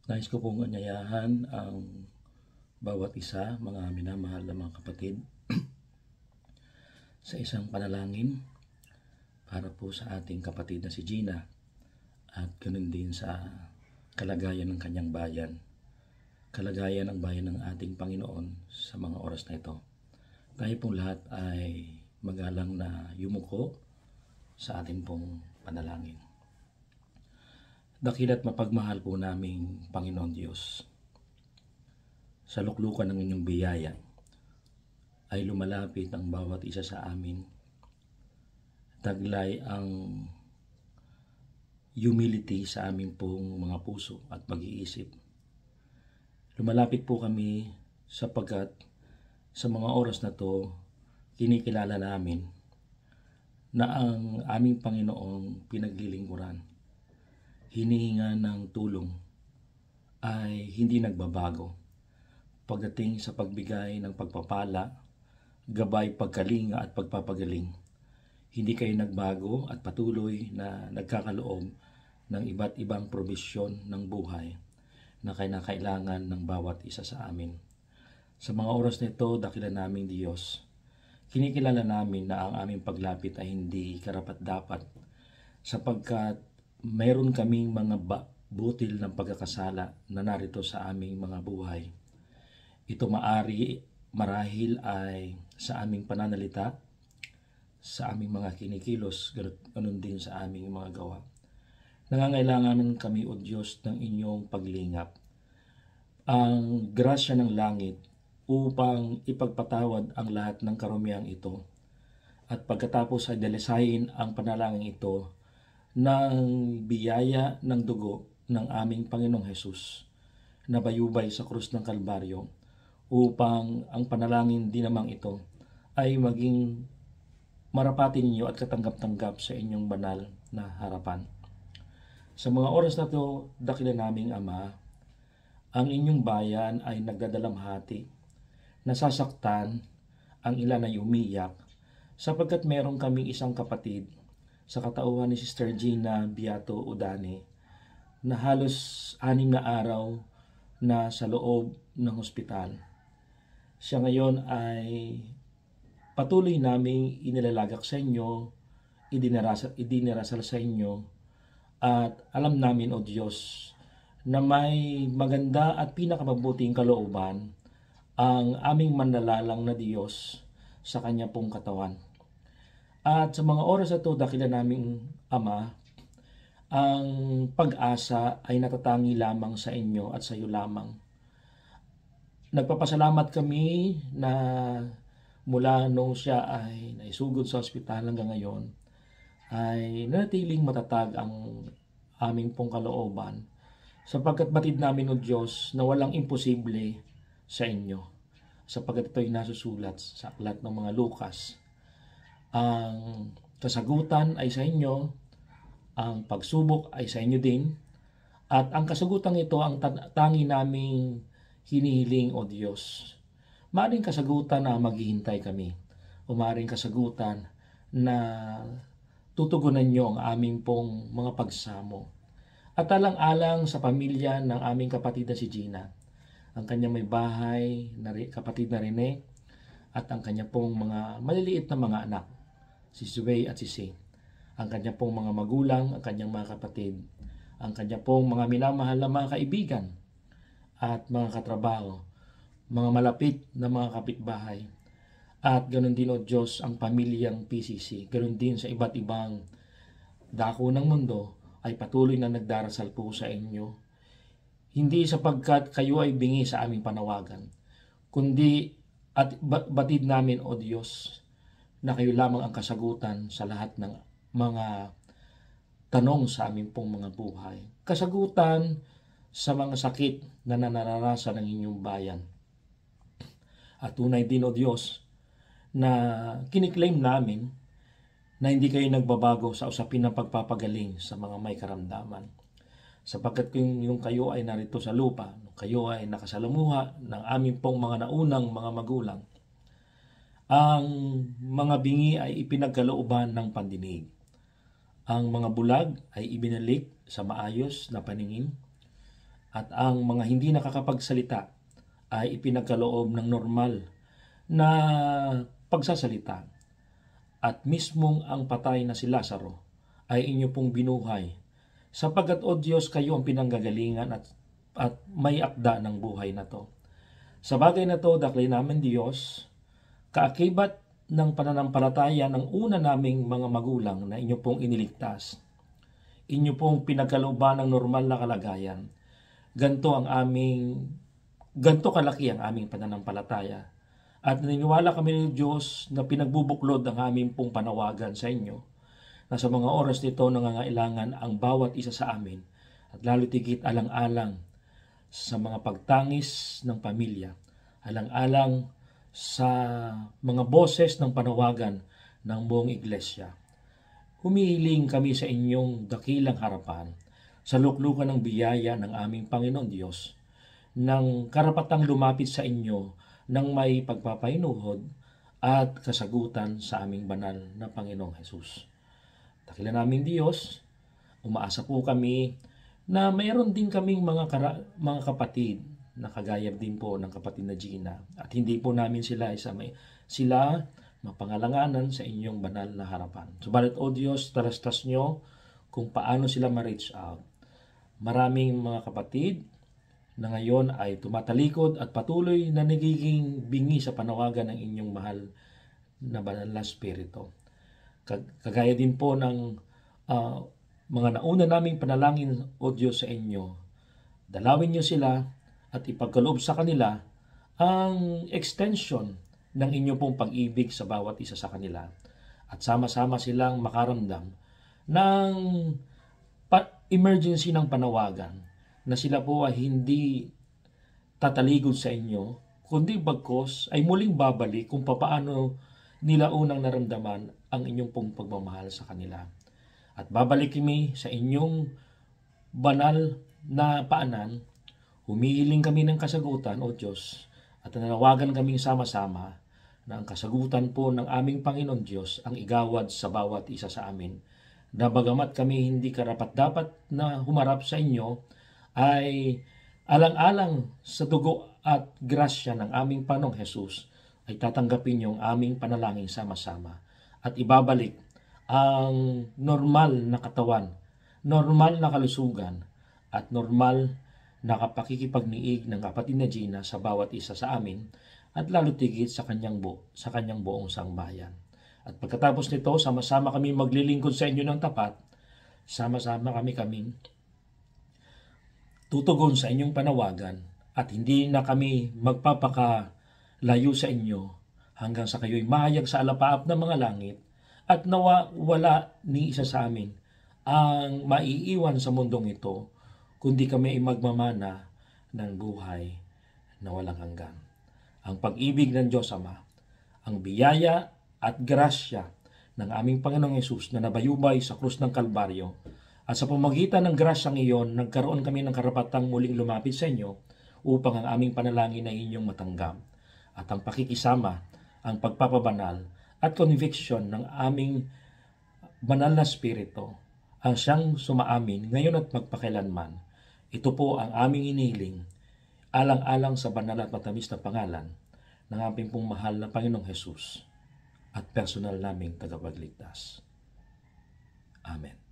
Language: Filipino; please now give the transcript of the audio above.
Nais ko pong anyayahan ang bawat isa, mga minamahal na mga kapatid, sa isang panalangin para po sa ating kapatid na si Gina at ganoon din sa kalagayan ng kanyang bayan, kalagayan ng bayan ng ating Panginoon sa mga oras na ito. Tayo pong lahat ay magalang na yumuko sa ating pong panalangin. Dakila't mapagmahal po naming Panginoon Diyos, sa luklukan ng inyong biyaya ay lumalapit ang bawat isa sa amin. Taglay ang humility sa aming pong mga puso at pag-iisip. Lumalapit po kami sapagkat sa mga oras na to, kinikilala namin na ang aming Panginoong pinaglilingkuran, hinihinga ng tulong ay hindi nagbabago pagdating sa pagbigay ng pagpapala, gabay, pagkalinga at pagpapagaling. Hindi kayo nagbago at patuloy na nagkakaloob ng iba't ibang probisyon ng buhay na kinakailangan ng bawat isa sa amin. Sa mga oras na ito, dakila naming Diyos, kinikilala namin na ang aming paglapit ay hindi karapat-dapat sapagkat mayroon kaming mga butil ng pagkakasala na narito sa aming mga buhay. Ito marahil ay sa aming pananalita, sa aming mga kinikilos, ganun din sa aming mga gawa. Nangangailangan kami, O Diyos, ng inyong paglingap, ang grasya ng langit upang ipagpatawad ang lahat ng karumihang ito. At pagkatapos ay dalisayin ang panalangin ito ng biyaya ng dugo ng aming Panginoong Hesus na bayubay sa krus ng Kalbaryo, upang ang panalangin din namang ito ay maging marapatin ninyo at katanggap-tanggap sa inyong banal na harapan. Sa mga oras na ito, dakila naming Ama, ang inyong bayan ay nagdadalamhati, nasasaktan, ang ilan ay umiyak, sapagkat meron kaming isang kapatid sa katauhan ni Sister Gina Beato Udane na halos 6 na araw na sa loob ng ospital. Siya ngayon ay patuloy naming inilalagak sa inyo, idinarasal sa inyo, at alam namin, O Diyos, na may maganda at pinakamabuting kalooban ang aming manlalalang na Diyos sa kanya pong katawan. At sa mga oras na ito, dakila naming Ama, ang pag-asa ay natatangi lamang sa inyo at sa iyo lamang. Nagpapasalamat kami na mula nung siya ay naisugod sa ospital hanggang ngayon, ay nanatiling matatag ang aming pong kalooban, sapagkat batid namin, O Diyos, na walang imposible sa inyo, sapagkat ito'y nasusulat sa aklat ng mga Lukas. Ang kasagutan ay sa inyo, ang pagsubok ay sa inyo din, at ang kasagutan ito ang tangi naming hinihiling, O Diyos. Maring kasagutan na maghihintay kami, o maring kasagutan na tutugunan nyo ang aming pong mga pagsamo. At alang-alang sa pamilya ng aming kapatid na si Gina, ang kanyang may bahay, kapatid na Rene, at ang kanya pong mga maliliit na mga anak, si Zway at si Sing, ang kanya pong mga magulang, ang kanyang mga kapatid, ang kanya pong mga minamahal na mga kaibigan at mga katrabaho, mga malapit na mga kapitbahay, at ganoon din, O Diyos, ang pamilyang PCC, ganoon din sa iba't ibang dako ng mundo ay patuloy na nagdarasal po sa inyo. Hindi sapagkat kayo ay bingi sa aming panawagan, kundi at batid namin, O Diyos, na kayo lamang ang kasagutan sa lahat ng mga tanong sa aming pong mga buhay. Kasagutan sa mga sakit na nararanasan ng inyong bayan. At tunay din, O Diyos, na kiniklaim namin na hindi kayo nagbabago sa usapin ng pagpapagaling sa mga may karamdaman. Sapagkat yung kayo ay narito sa lupa, kayo ay nakasalamuha ng aming pong mga naunang mga magulang, ang mga bingi ay ipinagkalooban ng pandinig. Ang mga bulag ay ibinalik sa maayos na paningin. at ang mga hindi nakakapagsalita ay ipinagkaloob ng normal na pagsasalita. At mismong ang patay na si Lazaro ay inyo pong binuhay, sapagkat o Diyos kayo ang pinanggagalingan at may akda ng buhay na to. Sa bagay na to, dakli namin Diyos, kaakibat ng pananampalataya ng una naming mga magulang na inyo pong iniligtas. Inyo pong pinagkalooban ng normal na kalagayan. Ganto kalaki ang aming pananampalataya. At naniniwala kami ng Diyos na pinagbubuklod ang aming pong panawagan sa inyo, na sa mga oras nito nangangailangan ang bawat isa sa amin, at lalo tigit alang-alang sa mga pagtangis ng pamilya, alang-alang sa mga boses ng panawagan ng buong iglesia. Humihiling kami sa inyong dakilang harapan, sa luklukan ng biyaya ng aming Panginoon Diyos, ng karapatang lumapit sa inyo ng may pagpapainuhod at kasagutan sa aming banal na Panginoong Hesus. Dakila namin Diyos, umaasa po kami na mayroon din kaming mga kapatid na kagaya din po ng kapatid na Gina, at hindi po namin sila mapangalanganan sa inyong banal na harapan. Subalit o Diyos, talastas nyo kung paano sila ma-reach out. Maraming mga kapatid na ngayon ay tumatalikod at patuloy na nagiging bingi sa panawagan ng inyong mahal na banal na Espiritu. Kagaya din po ng mga nauna naming panalangin o Diyos sa inyo, dalawin nyo sila at ipagkaloob sa kanila ang extension ng inyong pong pag-ibig sa bawat isa sa kanila, at sama-sama silang makaramdam ng emergency ng panawagan, na sila po ay hindi tataligod sa inyo, kundi bagkos ay muling babalik kung papaano nila unang naramdaman ang inyong pong pagmamahal sa kanila. At babalik kami sa inyong banal na paanan, humihiling kami ng kasagutan, O Diyos, at nanawagan kaming sama-sama na ang kasagutan po ng aming Panginoon Diyos ang igawad sa bawat isa sa amin, na bagamat kami hindi karapat-dapat na humarap sa inyo, ay alang-alang sa dugo at grasya ng aming Panginoong Hesus, ay tatanggapin yung aming panalangin sama-sama at ibabalik ang normal na katawan, normal na kalusugan, at normal na pakikipagniig ng kapatid na Gina sa bawat isa sa amin, at lalo tigit sa kanyang buong sangbayan. At pagkatapos nito, sama-sama kami maglilingkod sa inyo ng tapat, sama-sama kaming tutugon sa inyong panawagan, at hindi na kami magpapakalayo sa inyo hanggang sa kayo'y mahayag sa alapaap ng mga langit, at wala ni isa sa amin ang maiiwan sa mundong ito, kundi kami ay magmamana ng buhay na walang hanggan. Ang pag-ibig ng Diyos Ama, ang biyaya at grasya ng aming Panginoong Hesus na nabayubay sa krus ng Kalbaryo, at sa pamagitan ng grasyang iyon, nagkaroon kami ng karapatang muling lumapit sa inyo upang ang aming panalangin ay inyong matanggap. At ang pakikisama, ang pagpapabanal at conviction ng aming banal na Espiritu ang siyang sumaamin ngayon at magpakailanman. Ito po ang aming inihiling, alang-alang sa banal at matamis na pangalan ng aming pong mahal na Panginoong Hesus at personal naming tagapagligtas. Amen.